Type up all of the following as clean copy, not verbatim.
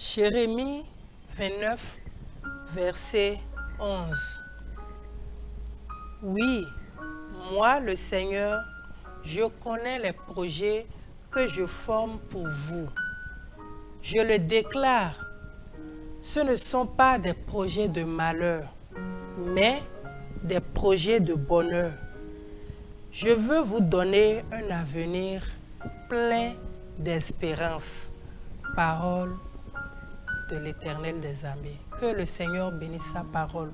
Jérémie 29, verset 11. Oui, moi le Seigneur, je connais les projets que je forme pour vous. Je le déclare, ce ne sont pas des projets de malheur, mais des projets de bonheur. Je veux vous donner un avenir plein d'espérance. Parole de l'Éternel des armées. Que le Seigneur bénisse sa parole.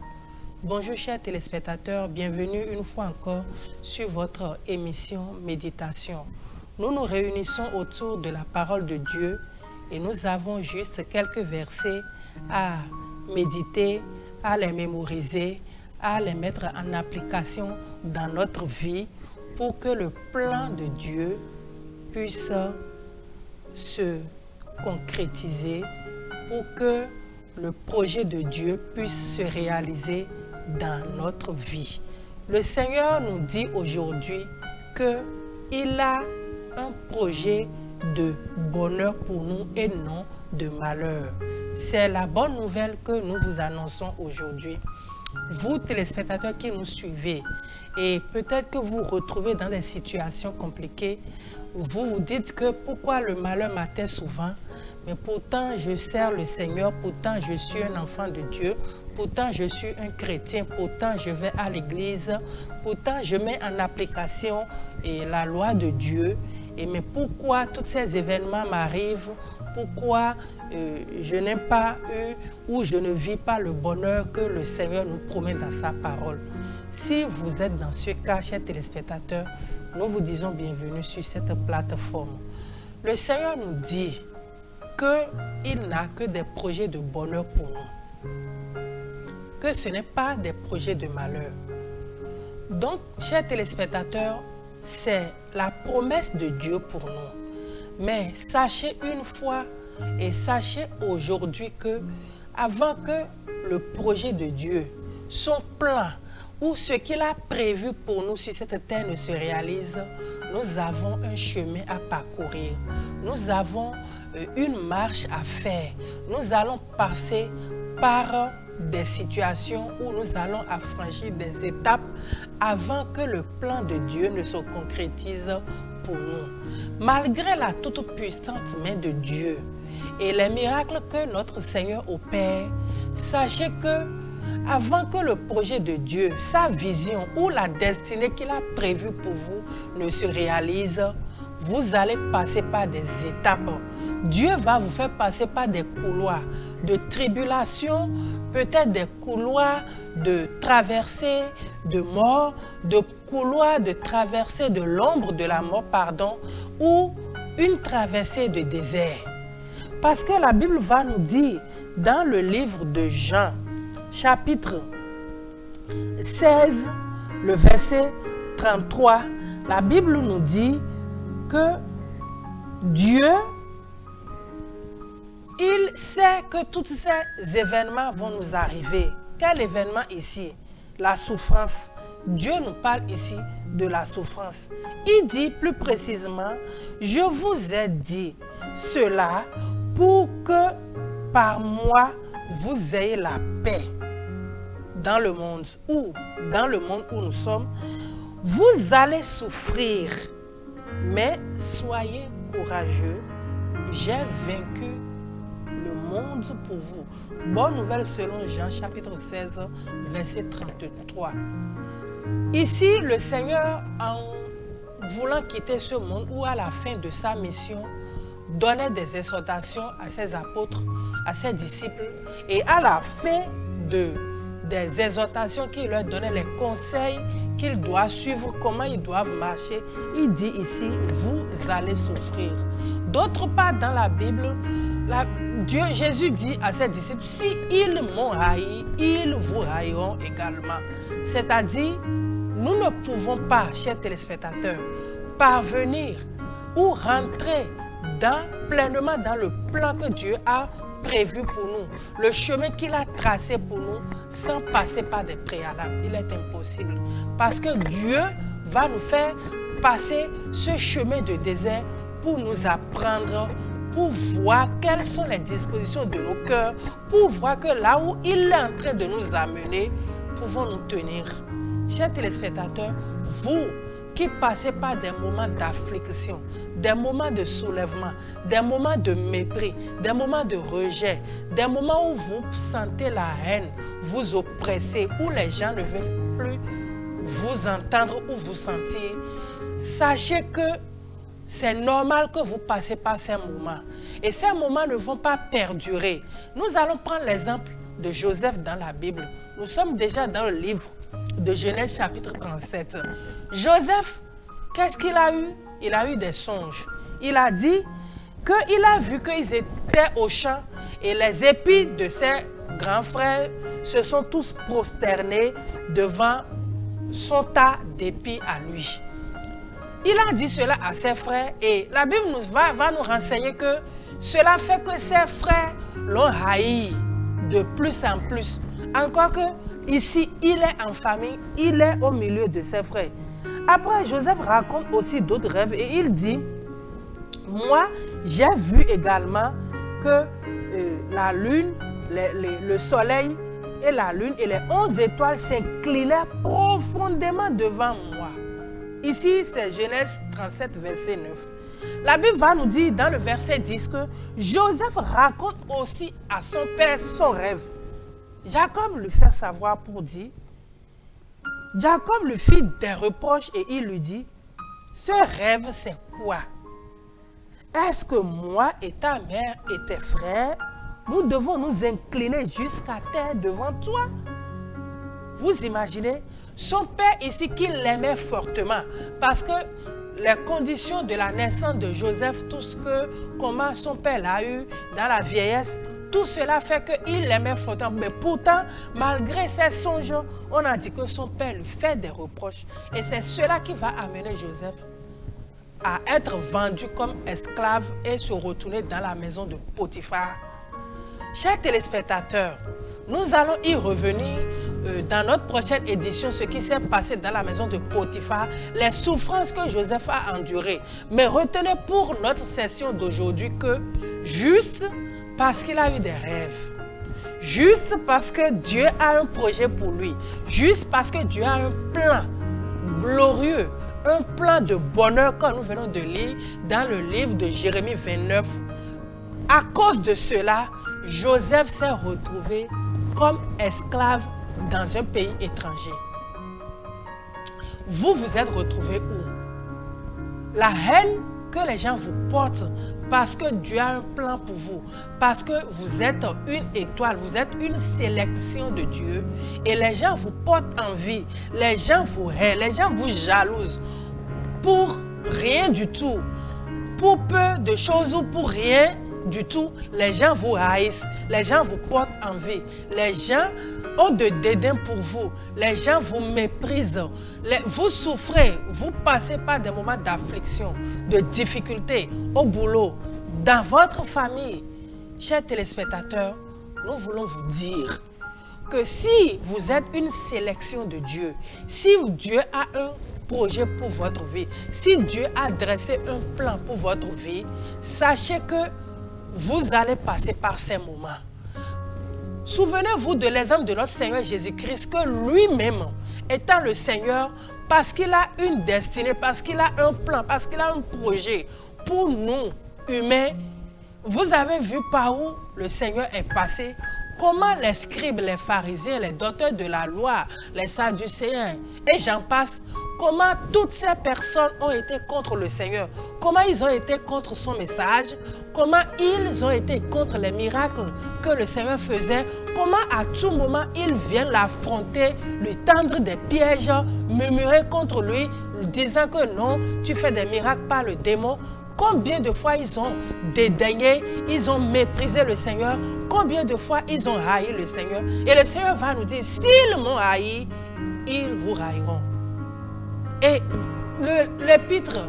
Bonjour chers téléspectateurs, bienvenue une fois encore sur votre émission Méditation. Nous nous réunissons autour de la parole de Dieu et nous avons juste quelques versets à méditer, à les mémoriser, à les mettre en application dans notre vie pour que le plan de Dieu puisse se concrétiser, pour que le projet de Dieu puisse se réaliser dans notre vie. Le Seigneur nous dit aujourd'hui qu'il a un projet de bonheur pour nous et non de malheur. C'est la bonne nouvelle que nous vous annonçons aujourd'hui. Vous, téléspectateurs qui nous suivez, et peut-être que vous vous retrouvez dans des situations compliquées, vous vous dites que pourquoi le malheur m'atteint souvent, mais pourtant je sers le Seigneur, pourtant je suis un enfant de Dieu, pourtant je suis un chrétien, pourtant je vais à l'église, pourtant je mets en application la loi de Dieu, mais pourquoi tous ces événements m'arrivent, pourquoi je n'ai pas eu ou je ne vis pas le bonheur que le Seigneur nous promet dans sa parole. Si vous êtes dans ce cas, chers téléspectateurs, nous vous disons bienvenue sur cette plateforme. Le Seigneur nous dit qu'il n'a que des projets de bonheur pour nous, que ce n'est pas des projets de malheur. Donc, chers téléspectateurs, c'est la promesse de Dieu pour nous. Mais sachez une fois et sachez aujourd'hui que avant que le projet de Dieu, son plan ou ce qu'il a prévu pour nous sur cette terre ne se réalise, nous avons un chemin à parcourir. Nous avons une marche à faire. Nous allons passer par des situations où nous allons affranchir des étapes avant que le plan de Dieu ne se concrétise pour nous. Malgré la toute-puissante main de Dieu et les miracles que notre Seigneur opère, sachez que avant que le projet de Dieu, sa vision ou la destinée qu'il a prévue pour vous ne se réalise, vous allez passer par des étapes. Dieu va vous faire passer par des couloirs de tribulation, peut-être des couloirs de traversée de mort, de couloirs de traversée de l'ombre de la mort, ou une traversée de désert. Parce que la Bible va nous dire dans le livre de Jean, chapitre 16, le verset 33, la Bible nous dit que Dieu, il sait que tous ces événements vont nous arriver. Quel événement ici? La souffrance. Dieu nous parle ici de la souffrance. Il dit plus précisément, je vous ai dit cela pour que par moi vous ayez la paix. Dans le monde où nous sommes, vous allez souffrir, mais soyez courageux, j'ai vaincu le monde pour vous. Bonne nouvelle selon Jean chapitre 16, verset 33. Ici, le Seigneur, en voulant quitter ce monde ou à la fin de sa mission, donnait des exhortations à ses apôtres, à ses disciples, et à la fin des exhortations qu'il leur donnait, les conseils qu'ils doivent suivre, comment ils doivent marcher, il dit ici, vous allez souffrir. D'autre part, dans la Bible, Jésus dit à ses disciples, si ils m'ont haï, ils vous haïront également. C'est-à-dire, nous ne pouvons pas, chers téléspectateurs, parvenir ou rentrer pleinement dans le plan que Dieu a prévu pour nous, le chemin qu'il a tracé pour nous, sans passer par des préalables. Il est impossible. Parce que Dieu va nous faire passer ce chemin de désert pour nous apprendre, pour voir quelles sont les dispositions de nos cœurs, pour voir que là où il est en train de nous amener, pouvons nous tenir. Chers téléspectateurs, vous qui passez par des moments d'affliction, des moments de soulèvement, des moments de mépris, des moments de rejet, des moments où vous sentez la haine, vous oppressez, où les gens ne veulent plus vous entendre ou vous sentir, sachez que c'est normal que vous passez par ces moments. Et ces moments ne vont pas perdurer. Nous allons prendre l'exemple de Joseph dans la Bible. Nous sommes déjà dans le livre de Genèse chapitre 37. Joseph, qu'est-ce qu'il a eu? Il a eu des songes. Il a dit qu'il a vu qu'ils étaient au champ et les épis de ses grands frères se sont tous prosternés devant son tas d'épis à lui. Il a dit cela à ses frères et la Bible va nous renseigner que cela fait que ses frères l'ont haï de plus en plus. Encore que ici, il est en famille, il est au milieu de ses frères. Après, Joseph raconte aussi d'autres rêves et il dit, moi, j'ai vu également que la lune, le soleil et la lune et les 11 étoiles s'inclinaient profondément devant moi. Ici, c'est Genèse 37, verset 9. La Bible va nous dire dans le verset 10 que Joseph raconte aussi à son père son rêve. Jacob lui fait savoir pour dire, Jacob lui fit des reproches et il lui dit, ce rêve c'est quoi? Est-ce que moi et ta mère et tes frères, nous devons nous incliner jusqu'à terre devant toi? Vous imaginez, son père ici qui l'aimait fortement parce que les conditions de la naissance de Joseph, comment son père l'a eu dans la vieillesse, tout cela fait qu'il l'aimait fortement. Mais pourtant, malgré ses songes, on a dit que son père lui fait des reproches. Et c'est cela qui va amener Joseph à être vendu comme esclave et se retourner dans la maison de Potiphar. Chers téléspectateurs, nous allons y revenir dans notre prochaine édition, ce qui s'est passé dans la maison de Potiphar, les souffrances que Joseph a endurées. Mais retenez pour notre session d'aujourd'hui que juste parce qu'il a eu des rêves, juste parce que Dieu a un projet pour lui, juste parce que Dieu a un plan glorieux, un plan de bonheur que nous venons de lire dans le livre de Jérémie 29. À cause de cela, Joseph s'est retrouvé comme esclave dans un pays étranger. Vous vous êtes retrouvé où? La haine que les gens vous portent parce que Dieu a un plan pour vous, parce que vous êtes une étoile, vous êtes une sélection de Dieu et les gens vous portent envie, les gens vous haïssent, les gens vous jalousent pour rien du tout, pour peu de choses ou pour rien du tout, les gens vous haïssent, les gens vous portent envie, les gens ont de dédain pour vous, les gens vous méprisent, vous souffrez, vous passez par des moments d'affliction, de difficultés au boulot, dans votre famille. Chers téléspectateurs, nous voulons vous dire que si vous êtes une sélection de Dieu, si Dieu a un projet pour votre vie, si Dieu a dressé un plan pour votre vie, sachez que vous allez passer par ces moments. Souvenez-vous de l'exemple de notre Seigneur Jésus-Christ, que lui-même, étant le Seigneur, parce qu'il a une destinée, parce qu'il a un plan, parce qu'il a un projet pour nous, humains, vous avez vu par où le Seigneur est passé, comment les scribes, les pharisiens, les docteurs de la loi, les sadducéens, et j'en passe, comment toutes ces personnes ont été contre le Seigneur, comment ils ont été contre son message, comment ils ont été contre les miracles que le Seigneur faisait, comment à tout moment ils viennent l'affronter, lui tendre des pièges, murmurer contre lui, disant que non, tu fais des miracles par le démon. Combien de fois ils ont dédaigné, ils ont méprisé le Seigneur, combien de fois ils ont haï le Seigneur. Et le Seigneur va nous dire, s'ils m'ont haï, ils vous haïront. Et l'épître,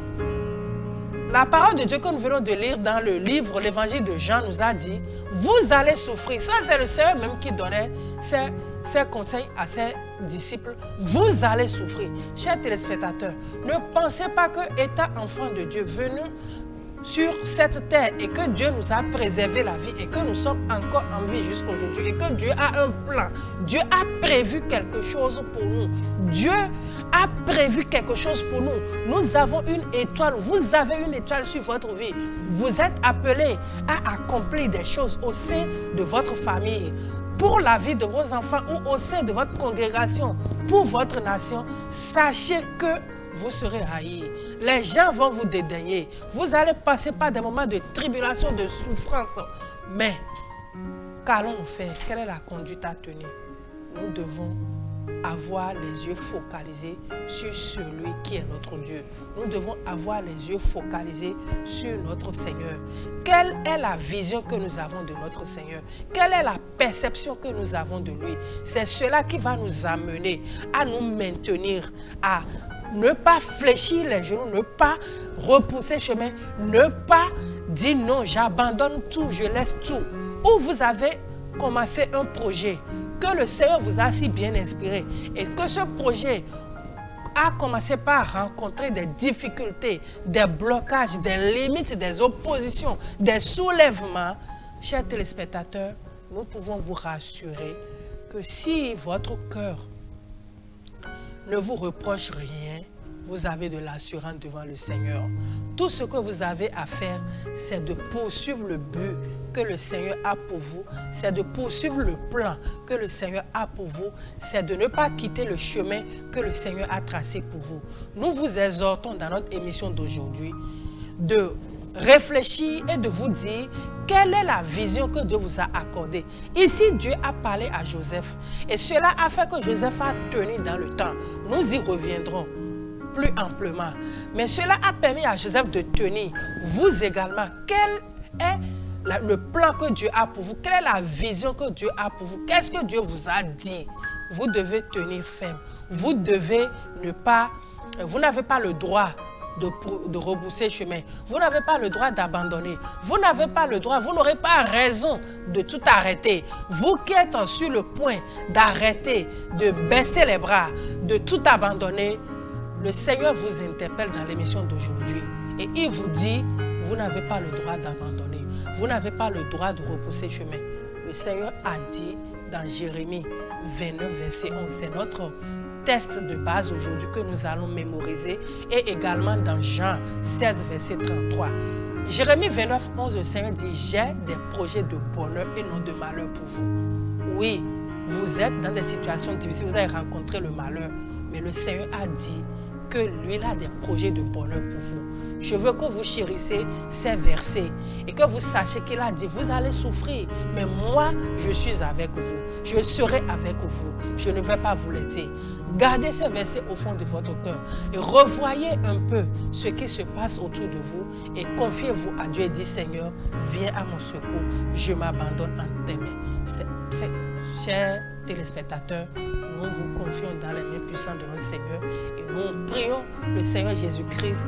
la parole de Dieu que nous venons de lire dans le livre, l'évangile de Jean nous a dit, vous allez souffrir. Ça, c'est le Seigneur même qui donnait ses conseils à ses disciples. Vous allez souffrir. Chers téléspectateurs, ne pensez pas que, étant enfant de Dieu, venu sur cette terre et que Dieu nous a préservé la vie et que nous sommes encore en vie jusqu'aujourd'hui et que Dieu a un plan, Dieu a prévu quelque chose pour nous. Dieu a prévu quelque chose pour nous. Nous avons une étoile, vous avez une étoile sur votre vie. Vous êtes appelés à accomplir des choses au sein de votre famille, pour la vie de vos enfants ou au sein de votre congrégation, pour votre nation. Sachez que vous serez haïs. Les gens vont vous dédaigner. Vous allez passer par des moments de tribulation, de souffrance. Mais qu'allons-nous faire? Quelle est la conduite à tenir? Nous devons avoir les yeux focalisés sur celui qui est notre Dieu. Nous devons avoir les yeux focalisés sur notre Seigneur. Quelle est la vision que nous avons de notre Seigneur? Quelle est la perception que nous avons de lui? C'est cela qui va nous amener à nous maintenir, à ne pas fléchir les genoux, ne pas repousser chemin, ne pas dire non, j'abandonne tout, je laisse tout. Ou vous avez commencé un projet que le Seigneur vous a si bien inspiré et que ce projet a commencé par rencontrer des difficultés, des blocages, des limites, des oppositions, des soulèvements. Chers téléspectateurs, nous pouvons vous rassurer que si votre cœur ne vous reproche rien, vous avez de l'assurance devant le Seigneur. Tout ce que vous avez à faire, c'est de poursuivre le but que le Seigneur a pour vous, c'est de poursuivre le plan que le Seigneur a pour vous, c'est de ne pas quitter le chemin que le Seigneur a tracé pour vous. Nous vous exhortons dans notre émission d'aujourd'hui de réfléchir et de vous dire quelle est la vision que Dieu vous a accordée. Ici, Dieu a parlé à Joseph et cela a fait que Joseph a tenu dans le temps. Nous y reviendrons plus amplement. Mais cela a permis à Joseph de tenir. Vous également, quel est le plan que Dieu a pour vous? Quelle est la vision que Dieu a pour vous? Qu'est-ce que Dieu vous a dit? Vous devez tenir ferme. Vous devez ne pas... Vous n'avez pas le droit de rebousser chemin. Vous n'avez pas le droit d'abandonner. Vous n'avez pas le droit, vous n'aurez pas raison de tout arrêter. Vous qui êtes sur le point d'arrêter, de baisser les bras, de tout abandonner, le Seigneur vous interpelle dans l'émission d'aujourd'hui et il vous dit, vous n'avez pas le droit d'abandonner. Vous n'avez pas le droit de repousser chemin. Le Seigneur a dit dans Jérémie 29, verset 11, c'est notre test de base aujourd'hui que nous allons mémoriser, et également dans Jean 16, verset 33. Jérémie 29, 11, le Seigneur dit, j'ai des projets de bonheur et non de malheur pour vous. Oui, vous êtes dans des situations difficiles, vous avez rencontré le malheur, mais le Seigneur a dit que lui il a des projets de bonheur pour vous. Je veux que vous chérissiez ces versets et que vous sachiez qu'il a dit, vous allez souffrir, mais moi, je suis avec vous. Je serai avec vous. Je ne vais pas vous laisser. Gardez ces versets au fond de votre cœur et revoyez un peu ce qui se passe autour de vous et confiez-vous à Dieu et dites, Seigneur, viens à mon secours. Je m'abandonne en tes mains. Chers téléspectateurs, nous vous confions dans les mains puissantes de notre Seigneur et nous prions le Seigneur Jésus-Christ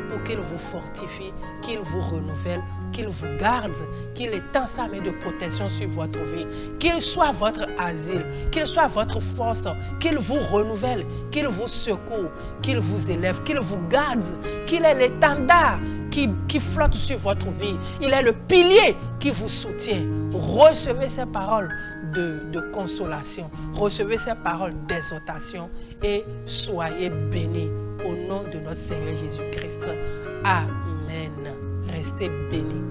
pour qu'il vous fortifie, qu'il vous renouvelle, qu'il vous garde, qu'il étend sa main de protection sur votre vie, qu'il soit votre asile, qu'il soit votre force, qu'il vous renouvelle, qu'il vous secoue, qu'il vous élève, qu'il vous garde, qu'il est l'étendard qui flotte sur votre vie. Il est le pilier qui vous soutient. Recevez ces paroles de consolation, recevez ces paroles d'exhortation et soyez bénis au nom de notre Seigneur Jésus-Christ. Amen. Restez bénis.